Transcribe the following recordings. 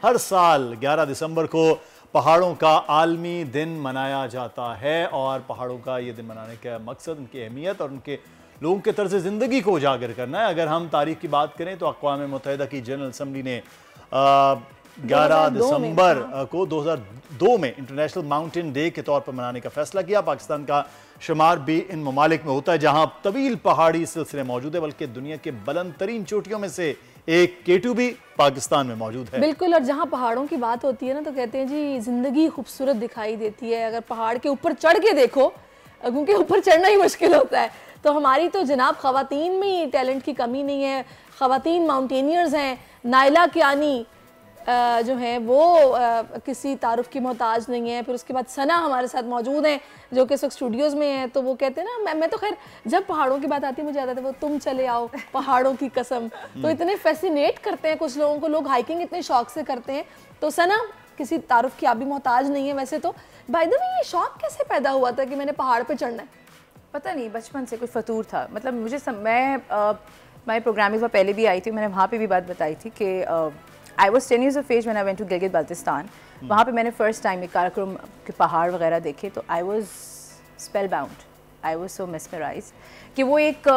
हर साल 11 दिसंबर को पहाड़ों का आलमी दिन मनाया जाता है और पहाड़ों का ये दिन मनाने का मकसद उनकी अहमियत और उनके लोगों के तर्ज ज़िंदगी को उजागर करना है। अगर हम तारीख की बात करें तो अक़वाम मुत्तहिदा की जनरल असम्बली ने 11 दिसंबर को 2002 में इंटरनेशनल माउंटेन डे के तौर पर मनाने का फैसला किया। पाकिस्तान का शुमार भी इन ममालिक में होता है जहां तवील पहाड़ी सिलसिले मौजूद है, बल्कि दुनिया के बुलंद तरीन चोटियों में से एक K2 भी पाकिस्तान में मौजूद है। बिल्कुल, और जहां पहाड़ों की बात होती है ना तो कहते हैं जी जिंदगी खूबसूरत दिखाई देती है अगर पहाड़ के ऊपर चढ़ के देखो, क्योंकि ऊपर चढ़ना ही मुश्किल होता है। तो हमारी तो जनाब ख़वातीन में टैलेंट की कमी नहीं है, ख़वातीन माउंटेनियर्स हैं। नाइला कियानी जो हैं वो किसी तारुफ की मोहताज नहीं है। फिर उसके बाद सना हमारे साथ मौजूद हैं जो कि इस वक्त स्टूडियोज़ में हैं। तो वो कहते हैं ना, मैं तो खैर जब पहाड़ों की बात आती है मुझे याद आता है वो तुम चले आओ पहाड़ों की कसम। तो इतने फैसिनेट करते हैं कुछ लोगों को, लोग हाइकिंग इतने शौक से करते हैं। तो सना किसी तारुफ की आप भी मोहताज नहीं है वैसे तो। बाय द वे ये शौक कैसे पैदा हुआ था कि मैंने पहाड़ पर चढ़ना है? पता नहीं, बचपन से कुछ फतूर था। मतलब मुझे मैं प्रोग्रामिंग में पहले भी आई थी, मैंने वहाँ पे भी बात बताई थी कि I was 10 years of age when I went to Gilgit Baltistan. वहाँ पे मैंने फ़र्स्ट टाइम एक काराकोरम के पहाड़ वगैरह देखे तो I was spell bound, I was so mesmerise कि वो एक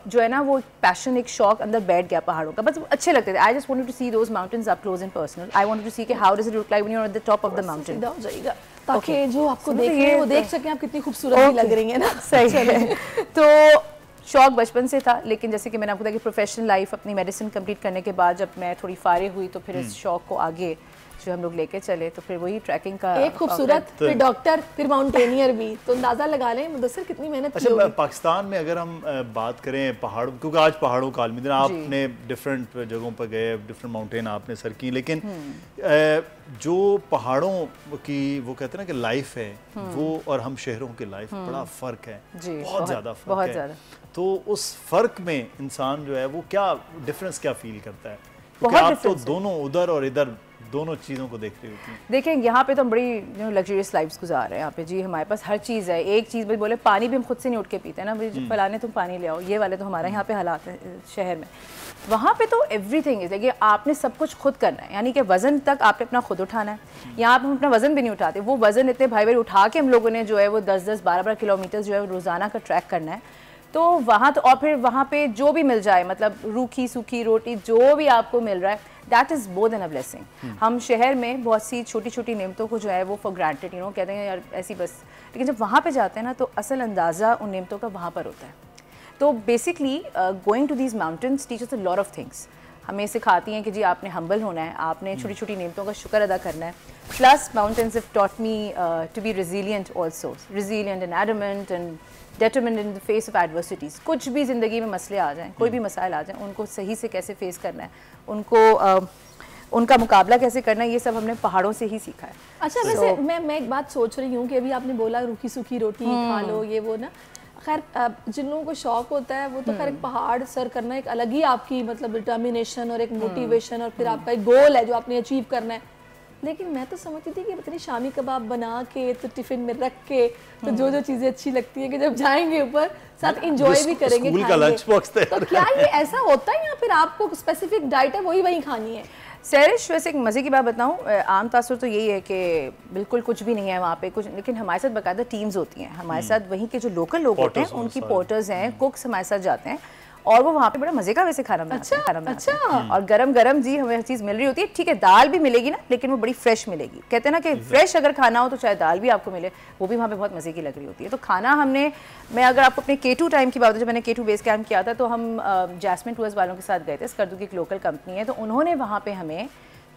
जो है ना वो पैशन, एक शौक अंदर बैठ गया पहाड़ों का। बस अच्छे लगते थे। I just wanted to see those mountains up close and personal. I wanted to see कि how does it look like when you are at the top of the mountain. हो जाएगा ताकि जो आपको देख रहे हैं वो देख सकें आप कितनी खूबसूरत भी लग रही है ना। सही है। तो शौक बचपन से था, लेकिन जैसे कि मैंने आपको बताया कि प्रोफेशनल लाइफ अपनी मेडिसिन कंप्लीट करने के बाद जब मैं थोड़ी फारिग हुई तो फिर इस शौक को आगे जो हम लोग लेके चले तो फिर वही ट्रैकिंग का एक खूबसूरत, फिर डॉक्टर, फिर माउंटेनियर भी। तो अंदाजा लगा लें मुदस्सिर कितनी मेहनत की होगी। पाकिस्तान में अगर हम बात करें पहाड़ों, क्योंकि आज पहाड़ों का आलमी दिन, आपने डिफरेंट जगहों पर गए, डिफरेंट माउंटेन आपने सर की, लेकिन जो पहाड़ों की वो कहते हैं ना कि लाइफ है वो और हम शहरों की लाइफ बड़ा फ़र्क है, बहुत ज़्यादा फ़र्क है। तो उस फ़र्क में इंसान जो है वो क्या डिफरेंस क्या फील करता है? क्योंकि आप तो दोनों उधर और इधर दोनों चीज़ों को देख रही होती हैं। देखें यहाँ पे तो हम बड़ी लग्जरियस लाइफ्स गुजार रहे हैं यहाँ पे जी। हमारे पास हर चीज़ है। एक चीज़ भाई बोले पानी भी हम खुद से नहीं उठ के पीते हैं ना भाई, फलाने तुम पानी ले आओ, ये वाले तो हमारे यहाँ पे हालात हैं शहर में। वहाँ पे तो एवरीथिंग इज लाइक आपने सब कुछ खुद करना है, यानी कि वज़न तक आपने अपना खुद उठाना है। यहाँ पे हम अपना वज़न भी नहीं उठाते, वो वज़न इतने भाई भाई उठा के हम लोगों ने जो है वो 10-10, 12-12 किलोमीटर जो है रोज़ाना का ट्रैक करना है। तो वहाँ तो और फिर वहाँ पे जो भी मिल जाए, मतलब रूखी सूखी रोटी जो भी आपको मिल रहा है, that is more than a blessing. हम शहर में बहुत सी छोटी छोटी नेमतों को जो है वो फॉर ग्रांटेड कहते हैं यार ऐसी बस, लेकिन जब वहाँ पे जाते हैं ना तो असल अंदाज़ा उन नेमतों का वहाँ पर होता है। तो basically going to these mountains teachers a lot of things. हमें सिखाती हैं कि जी आपने हम्बल होना है, आपने छोटी छोटी नेमतों का शुक्र अदा करना है। Plus mountains have taught me to be resilient also, resilient and adamant and determined in the face of adversities। कुछ भी ज़िंदगी में मसले आ जाएं, कोई भी मसाइल आ जाएं, उनको सही से कैसे फेस करना है, उनको उनका मुकाबला कैसे करना है, ये सब हमने पहाड़ों से ही सीखा है। अच्छा वैसे मैं एक बात सोच रही हूँ कि अभी आपने बोला रूखी सूखी रोटी खा लो ये वो ना, खैर जिन लोगों को शौक होता है वो तो खैर एक पहाड़ सर करना एक अलग ही आपकी मतलब डिटर्मिनेशन और एक मोटिवेशन और फिर आपका एक गोल है जो आपने अचीव करना है। लेकिन मैं तो समझती थी कि इतनी शामी कबाब बना के तो टिफिन में रख के तो जो जो चीज़ें अच्छी लगती हैं कि जब जाएंगे ऊपर साथ इंजॉय भी करेंगे, स्कूल का लंच बॉक्स तो क्या ये ऐसा होता है या फिर आपको स्पेसिफिक डाइट है वही खानी है? सैरिश वैसे एक मज़े की बात बताऊँ, आम तासुर तो यही है कि बिल्कुल कुछ भी नहीं है वहाँ पे कुछ, लेकिन हमारे साथ बाकायदा टीम्स होती हैं। हमारे साथ वहीं के जो लोकल लोग होते हैं उनकी पोर्टर्स हैं, कुक्स हमारे साथ जाते हैं और वो वहाँ पे बड़ा मजे का वैसे खाना बनाते हैं। अच्छा। और गरम गरम जी हमें हर चीज़ मिल रही होती है। ठीक है दाल भी मिलेगी ना, लेकिन वो बड़ी फ्रेश मिलेगी। कहते हैं ना कि फ्रेश अगर खाना हो तो चाहे दाल भी आपको मिले, वो भी वहाँ पे बहुत मज़े की लग रही होती है। तो खाना मैं अगर आपको अपने K2 टाइम की बात है, जब मैंने K2 बेस कैंप किया था तो हम जैस्मिन टूर्स वालों के साथ गए थे। स्कर्दू की एक लोकल कंपनी है, तो उन्होंने वहाँ पे हमें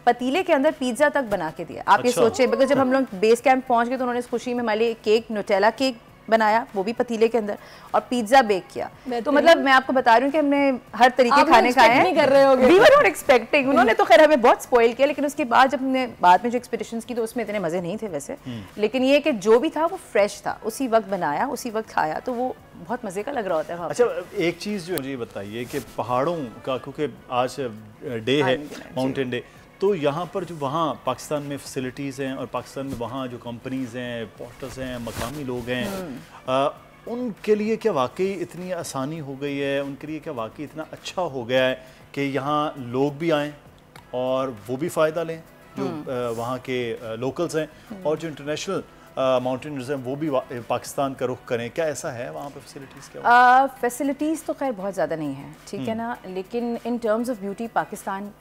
पतीले के अंदर पिज्ज़ा तक बना के दिया। आप ये सोचें, बिकॉज जब हम लोग बेस कैंप पहुँच गए तो उन्होंने इस खुशी में हमारे लिए केक, न्यूटेला केक बनाया, वो भी पतीले के अंदर, और पिज्जा बेक किया। तो मतलब मैं आपको बता रही हूँ कि हमने हर तरीके खाने खाए हैं। नहीं कर रहे होगे। We were not expecting। उन्होंने तो खैर हमें बहुत स्पॉइल किया, लेकिन उसके बाद जब हमने बाद में जो एक्सपेडिशंस की तो उसमें इतने मजे नहीं थे वैसे, लेकिन ये कि जो भी था वो फ्रेश था, उसी वक्त बनाया, उसी वक्त खाया, तो वो बहुत मजे का लग रहा होता है। अच्छा एक चीज़ जो मुझे बताइए कि पहाड़ों का, क्योंकि आज डे है माउंटेन डे, तो यहाँ पर जो वहाँ पाकिस्तान में फैसिलिटीज़ हैं और पाकिस्तान में वहाँ जो कंपनीज़ हैं, पोर्टर्स हैं, मकामी लोग हैं, उनके लिए क्या वाकई इतनी आसानी हो गई है, उनके लिए क्या वाकई इतना अच्छा हो गया है कि यहाँ लोग भी आएँ और वो भी फ़ायदा लें? जो वहाँ के लोकल्स हैं और जो इंटरनेशनल माउंटेनर्स हैं वो भी पाकिस्तान का रुख करें, क्या ऐसा है वहाँ पे फैसिलिटीज़? क्या फैसिलिटीज़ तो खैर बहुत ज़्यादा नहीं है, ठीक है ना, लेकिन in terms of beauty Pakistan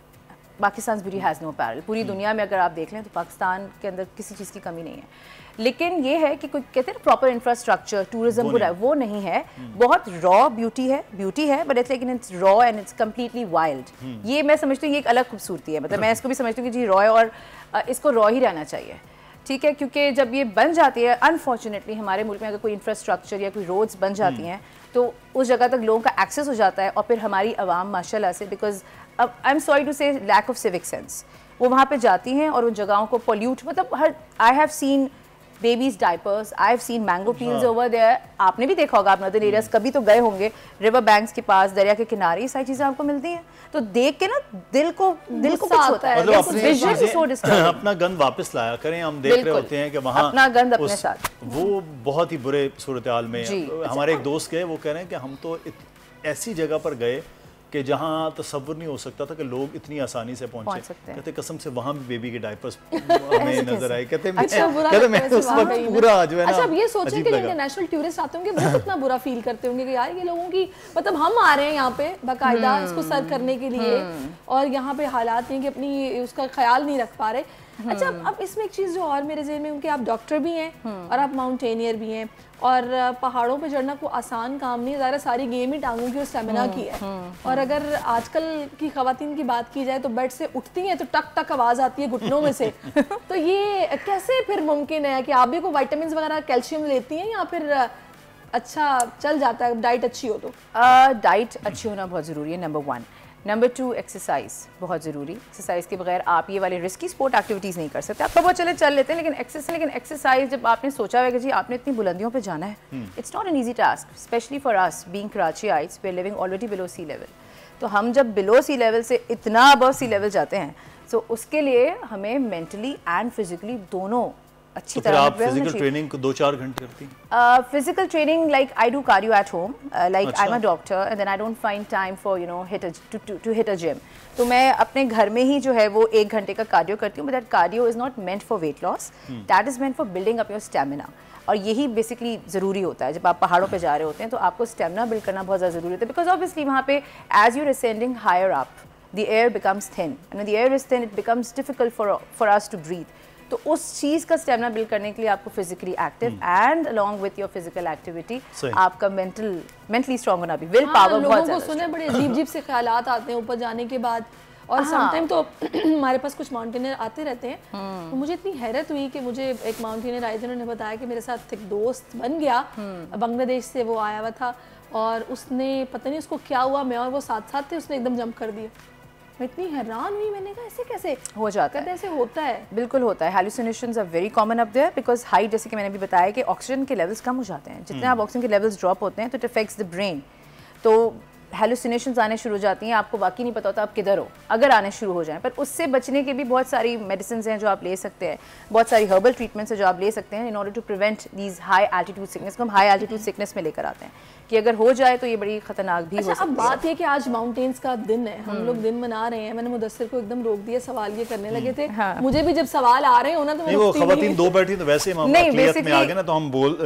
beauty has no parallel. पूरी दुनिया में अगर आप देख लें तो पाकिस्तान के अंदर किसी चीज़ की कमी नहीं है, लेकिन ये है कि कोई कहते हैं प्रॉपर इंफ्रास्ट्रक्चर टूरिज्म पूरा वो नहीं है। बहुत रॉ ब्यूटी है बट इट्स लेकिन it's raw and it's completely wild. ये मैं समझती हूँ ये एक अलग खूबसूरती है, मतलब मैं इसको भी समझती हूँ कि जी रॉ है और इसको रॉ ही रहना चाहिए, ठीक है, क्योंकि जब ये बन जाती है अनफॉर्चुनेटली हमारे मुल्क में अगर कोई इंफ्रास्ट्रक्चर या कोई रोड्स बन जाती हैं तो उस जगह तक लोगों का एक्सेस हो जाता है और फिर हमारी आवाम माशाल्लाह से, बिकॉज अब आई एम सॉरी टू से लैक ऑफ सिविक सेंस, वो वहाँ पे जाती हैं और उन जगहों को पोल्यूट, मतलब हर I have seen babies diapers, I have seen mango peels over there. आपने भी देखा होगा, आप नदर एरियाज कभी तो गए होंगे, रिवर बैंक्स के पास, दरिया के किनारे, ये सारी चीजें आपको मिलती हैं, तो देख के ना दिल को कुछ होता है, मतलब अपना गंद वापस लाया करें। हम देख रहे होते हैं कि वहाँ अपना गंद अपने साथ, वो बहुत ही बुरे सूरत हाल में। हमारे एक दोस्त गए, वो कह रहे हैं कि हम तो ऐसी जगह पर गए कि जहाँ तसव्वुर नहीं हो सकता था कि लोग इतनी आसानी से पहुंचे। कहते कसम से वहाँ भी बेबी के डायपर्स हमें नजर आए। कहते मैं उस वक्त पूरा जो है ना, अच्छा अब ये सोचें कि इंटरनेशनल टूरिस्ट आते होंगे वो कितना बुरा फील करते होंगे कि यार ये लोगों की, मतलब हम आ रहे हैं यहाँ पे बाकायदा इसको सर्व करने के लिए और यहाँ पे हालात नहीं कि अपनी उसका ख्याल नहीं रख पा रहे। अच्छा अब इसमें एक चीज़ जो और मेरे ज़हन में उनके, आप डॉक्टर भी हैं और आप माउंटेनियर भी हैं और पहाड़ों पे चढ़ना कोई आसान काम नहीं है, ज़्यादा सारी गेम ही टांगों की और स्टेमिना की है। और अगर आजकल की ख़वातीन की बात की जाए तो बेड से उठती हैं तो टक टक आवाज़ आती है घुटनों में से तो ये कैसे फिर मुमकिन है कि आप भी कोई विटामिन वगैरह कैल्शियम लेती हैं या फिर अच्छा चल जाता है डाइट अच्छी हो? तो डाइट अच्छी होना बहुत ज़रूरी है, नंबर 1। नंबर 2 एक्सरसाइज बहुत ज़रूरी। एक्सरसाइज के बगैर आप ये वाले रिस्की स्पोर्ट एक्टिविटीज़ नहीं कर सकते। आप बहुत चल लेते हैं लेकिन एक्सरसाइज जब आपने सोचा हुआ है कि जी आपने इतनी बुलंदियों पे जाना है, it's not an easy task, specially for us being Karachiites, we are living already below sea level. तो हम जब बिलो सी लेवल से इतना अबव सी लेवल जाते हैं तो उसके लिए हमें मेंटली एंड फिजिकली दोनों अच्छी तरह। आप फिजिकल ट्रेनिंग को 2-4 घंटे करती हैं? Physical training like I do cardio at home, like I am a doctor and then I don't find time for hit a gym. तो मैं अपने घर में ही जो है वो 1 घंटे का कार्डियो करती हूँ, but that cardio is not meant for weight loss, that is meant for building up your stamina. और यही बेसिकली ज़रूरी होता है जब आप पहाड़ों पे जा रहे होते हैं, तो आपको स्टेमिना बिल्ड करना बहुत ज़्यादा ज़रूरी होता है, बिकॉज ऑब्वियसली वहाँ पे as you are ascending higher up the air becomes thin and when the air is thin it becomes difficult for us to breathe. तो उस चीज़ का स्टेमिना बिल्ड करने के लिए आपको physically active and along with your physical activity आपका mentally strong होना भी, विल पावर बहुत लोगों को सुने बड़े अजीब से ख्यालात आते हैं ऊपर जाने के बाद, और समटाइम तो हमारे पास कुछ माउंटेनियर आते रहते हैं। तो मुझे इतनी हैरत हुई कि मुझे एक माउंटेनियर आए थे, उन्होंने बताया कि मेरे साथ एक दोस्त बन गया, बांग्लादेश से वो आया हुआ था और उसने पता नहीं उसको क्या हुआ, मैं और वो साथ साथ थे, उसने एकदम जंप कर दिया। मैं इतनी हैरान हुई, मैंने कहा ऐसे कैसे हो जाता है? ऐसे होता है, बिल्कुल होता है। Hallucinations are very common up there because height, जैसे कि मैंने भी बताया कि ऑक्सीजन के लेवल्स कम हो जाते हैं, जितने आप ऑक्सीजन के लेवल्स ड्रॉप होते हैं तो इट अफेक्ट्स द ब्रेन, तो हेलुसिनेशंस आने शुरू हो जाती हैं, आपको वाकई नहीं पता होता आप किधर हो अगर आने शुरू हो जाएं। पर उससे बचने के भी बहुत सारी मेडिसिन हैं जो आप ले सकते हैं, बहुत सारी हर्बल ट्रीटमेंट्स हैं जो आप ले सकते हैं in order to prevent these high altitude sickness को हम हाई एल्टीट्यूड सिकनेस में लेकर आते हैं कि अगर हो जाए तो ये बड़ी खतरनाक भी हो सकती है। अब बात है कि आज माउंटेन्स का दिन है, हम लोग दिन मना रहे हैं। मैंने मुदस्सिर को एकदम रोक दिया, सवाल ये करने लगे थे। मुझे भी जब सवाल आ रहे हो ना तो नहीं, वो खवातीन दो बैठी तो वैसे में आ गए ना तो हम बोल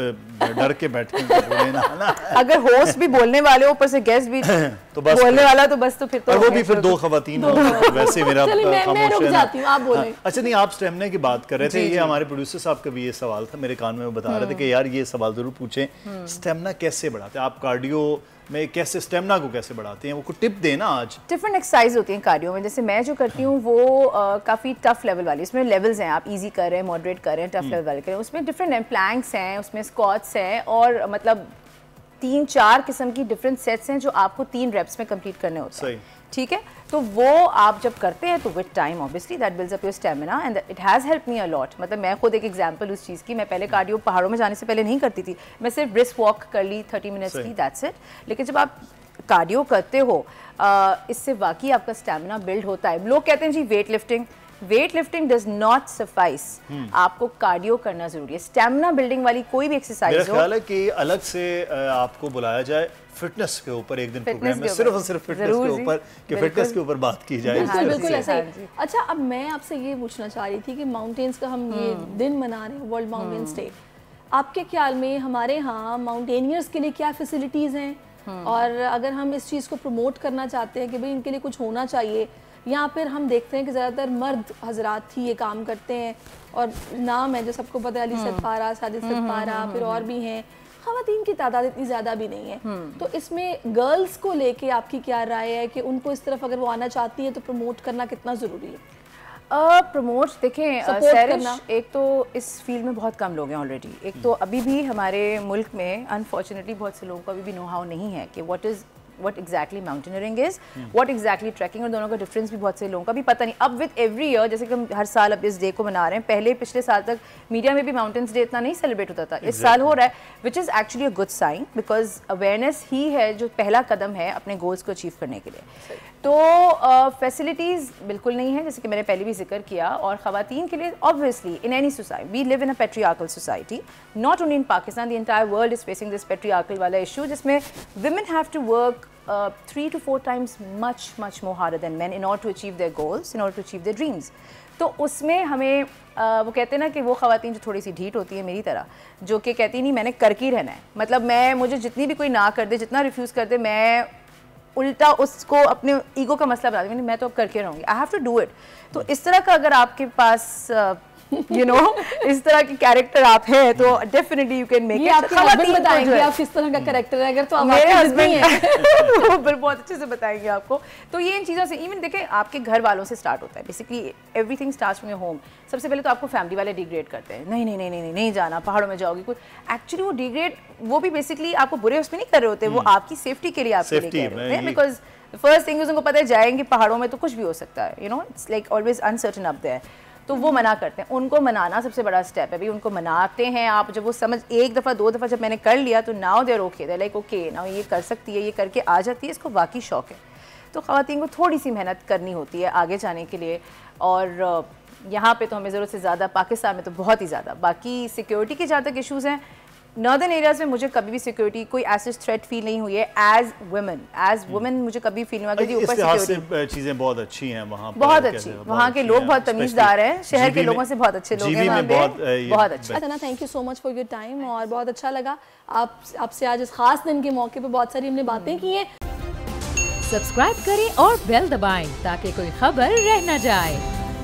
डर के बैठे ना। अगर होस्ट भी बोलने वाले ऊपर से गेस्ट भी तो बस बोलने वाला तो बस तो फिर तो वो भी फिर 2 खवातीन वैसे मेरा मैं रुक जाती हूं, आप बोलें। अच्छा नहीं, आप स्टेमिना की बात कर रहे थे, ये हमारे प्रोड्यूसर साहब का भी ये सवाल था मेरे कान में, वो बता रहे थे कि यार ये सवाल जरूर पूछें, स्टेमिना कैसे बढ़ाते हैं आप कार्डियो में, कैसे स्टेमिना को कैसे बढ़ाते हैं, वो कुछ टिप देना। आज डिफरेंट एक्सरसाइज होती हैं कार्डियो में, जैसे मैं जो करती हूँ वो काफ़ी टफ लेवल वाली, इसमें लेवल्स हैं, आप इजी कर रहे हैं, मॉडरेट कर रहे हैं, टफ लेवल वाले कर रहे हैं, उसमें डिफरेंट प्लैंक्स हैं, उसमें स्क्वाट्स हैं और मतलब 3-4 किस्म की डिफरेंट सेट्स हैं जो आपको 3 रेप्स में कंप्लीट करने होते हैं, ठीक है। तो वो आप जब करते हैं तो with time obviously that builds up your stamina and it has help me a lot. मतलब मैं खुद एक एग्जांपल उस चीज़ की, मैं पहले कार्डियो पहाड़ों में जाने से पहले नहीं करती थी, मैं सिर्फ ब्रिस्क वॉक कर ली 30 मिनट्स की, दैट्स इट। लेकिन जब आप कार्डियो करते हो इससे वाकई आपका स्टेमिना बिल्ड होता है। लोग कहते हैं जी weight lifting does not suffice, आपको कार्डियो करना जरूरी है। स्टेमिना बिल्डिंग वाली कोई भी एक्सरसाइज हो, मेरा ख्याल है कि अलग से आपको बुलाया जाए फिटनेस के ऊपर एक दिन प्रोग्राम में सिर्फ और सिर्फ फिटनेस के ऊपर कि फिटनेस के ऊपर बात की जाए। बिल्कुल ऐसा ही। अच्छा, अब मैं आपसे ये पूछना चाह रही थी कि माउंटेन्स का हम ये दिन मना रहे हैं, वर्ल्ड माउंटेन्स डे, आपके ख्याल में हमारे यहाँ माउंटेनियर्स के लिए क्या फैसिलिटीज़ हैं, और अगर हम इस चीज़ को प्रमोट करना चाहते हैं कि भाई इनके लिए कुछ होना चाहिए, या फिर हम देखते हैं कि ज़्यादातर मर्द हजरात ही ये काम करते हैं, और नाम है जो सबको पता है, अली सतपारा, साजिद सतपारा, फिर और भी हैं, ख़वातीन की तादाद इतनी ज़्यादा भी नहीं है। तो इसमें गर्ल्स को लेके आपकी क्या राय है कि उनको इस तरफ अगर वो आना चाहती है तो प्रमोट करना कितना ज़रूरी है? प्रमोट देखें सैरिश, एक तो इस फील्ड में बहुत कम लोग हैं ऑलरेडी। एक तो अभी भी हमारे मुल्क में अनफॉर्चुनेटली बहुत से लोगों को अभी भी नो हाउ नहीं है कि what exactly mountaineering is, what exactly trekking, और दोनों का डिफरेंस भी बहुत से लोगों का भी पता नहीं। अब विद एवरी ईयर, जैसे कि हम हर साल अब इस डे को मना रहे हैं, पहले पिछले साल तक मीडिया में भी माउंटेन्स डे इतना नहीं सेलिब्रेट होता था, इस साल हो रहा है, which is actually a good sign, because awareness ही है जो पहला कदम है अपने गोल्स को अचीव करने के लिए। तो फैसिलिटीज़ बिल्कुल नहीं है, जैसे कि मैंने पहले भी जिक्र किया, और ख़वातीन के लिए obviously in any society, we live in a patriarchal society, not only in Pakistan, the entire world is facing this patriarchal वाला इशू, जिसमें women have to work 3 to 4 times much more harder than men in order to achieve their goals, in order to achieve their dreams. तो उसमें हमें वो कहते हैं ना कि वो ख़वातीन जो थोड़ी सी ढीठ होती है मेरी तरह, जो कि कहती नहीं मैंने करके ही रहना है, मतलब मुझे जितनी भी कोई ना कर दे, जितना रिफ्यूज़ कर दे, मैं उल्टा उसको अपने ईगो का मसला बना दूँगी, मैं तो अब करके रहूँगी, I have to do it. तो इस तरह का अगर आपके पास इस तरह की कैरेक्टर आप हैं तो definitely you can make it. आपके हस्बैंड बताएंगे आप किस तरह का कैरेक्टर है, अगर तो मेरे हस्बैंड वो बहुत अच्छे से बताएंगे आपको। तो ये इन चीज़ों से, इवन देखें आपके घर वालों से स्टार्ट होता है, basically everything starts from your home. सबसे पहले तो आपको फैमिली वाले डिग्रेड करते हैं, नहीं नहीं नहीं नहीं नहीं जाना, पहाड़ों में जाओगी कुछ, एक्चुअली वो डिग्रेड वो भी बेसिकली आपको बुरे उसमें नहीं कर रहे होते, वो आपकी सेफ्टी के लिए आपके लिए कर रहे होते हैं, बिकॉज फर्स्ट थिंग उनको पता है जाएंगे पहाड़ों में तो कुछ भी हो सकता है, it's like always uncertain up there, तो वो मना करते हैं। उनको मनाना सबसे बड़ा स्टेप है, भाई उनको मनाते हैं आप, जब वो समझ एक दफ़ा 2 दफ़ा जब मैंने कर लिया तो now there okay, they like okay now ये कर सकती है, ये करके आ जाती है, इसको वाकई शौक है। तो ख़वातीन को थोड़ी सी मेहनत करनी होती है आगे जाने के लिए, और यहाँ पे तो हमें ज़रूरत से ज़्यादा, पाकिस्तान में तो बहुत ही ज़्यादा। बाकी सिक्योरिटी के जहाँ तक इशूज़ हैं, नॉर्दर्न एरियाज़ में मुझे कभी भी सिक्योरिटी कोई ऐसे थ्रेट फील नहीं हुई है एज वुमेन मुझे कभी फील नहीं हुआ कि ऊपर सिक्योरिटी चीज़ें बहुत अच्छी हैं वहाँ, बहुत अच्छी, वहाँ के लोग बहुत तमीज़दार हैं, शहर के लोगों से बहुत अच्छे लोग हैं वहाँ पे, बहुत अच्छे। अच्छा, thank you so much for your time, और बहुत अच्छा लगा आपसे आज इस खास दिन के मौके पे बहुत सारी हमने बातें की हैं। सब्सक्राइब करें और बेल दबाएं ताकि कोई खबर रह न जाए।